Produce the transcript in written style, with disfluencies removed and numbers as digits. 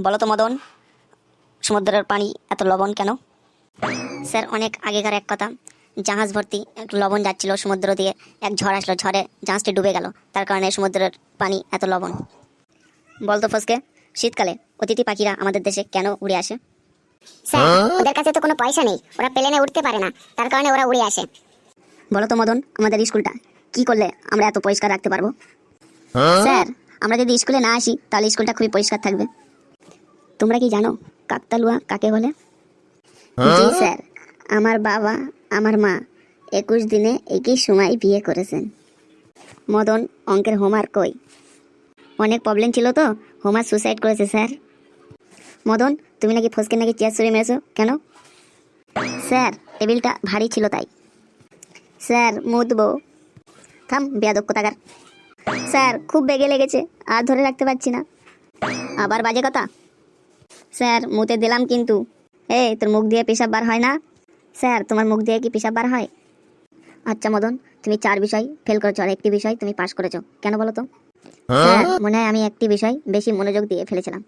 বলো তো মদন, সমুদ্রের পানি এত লবণ কেন? স্যার, অনেক আগেকার এক কথা। জাহাজ ভর্তি একটু লবণ যাচ্ছিল সমুদ্র দিয়ে, এক ঝড় আসলো, ঝড়ে জাহাজটি ডুবে গেল, তার কারণে সমুদ্রের পানি এত লবণ। বলতো ফসকে, শীতকালে অতিথি পাখিরা আমাদের দেশে কেন উড়ে আসে? স্যার, ওদের কাছে তো কোনো পয়সা নেই, ওরা প্লেনে উঠতে পারে না, তার কারণে ওরা উড়ে আসে। বলো তো মদন, আমাদের স্কুলটা কি করলে আমরা এত পরিষ্কার রাখতে পারবো? স্যার, আমরা যদি স্কুলে না আসি তাহলে স্কুলটা খুবই পরিষ্কার থাকবে। তোমরা কি জানো কাকতালুয়া কাকে বলে? জি স্যার, আমার বাবা আমার মা 21 দিনে একই সময় বিয়ে করেছেন। মদন, অঙ্কের হোমওয়ার্ক কই? অনেক প্রবলেম ছিল তো, হোমওয়ার্ক সুসাইড করেছে স্যার। মদন, তুমি নাকি ফসকে নাকি চেয়ার ছুঁড়ে মেরেছো কেন? স্যার, টেবিলটা ভারী ছিল তাই। স্যার, মুতবো। থাম বেয়াদব কোথাকার। স্যার, খুব বেগে লেগেছে, আর ধরে রাখতে পারছি না। আবার বাজে কথা। স্যার, মুতে দিলাম কিন্তু। এই, তোর মুখ দিয়ে পেশাব বার হয় না? স্যার, তোমার মুখ দিয়ে কি পেশাব বার হয়? আচ্ছা মদন, তুমি 4 বিষয় ফেল করেছো আর একটি বিষয় তুমি পাস করেছো, কেন বলো তো? স্যার, মনে হয় আমি একটি বিষয় বেশি মনোযোগ দিয়ে ফেলেছিলাম।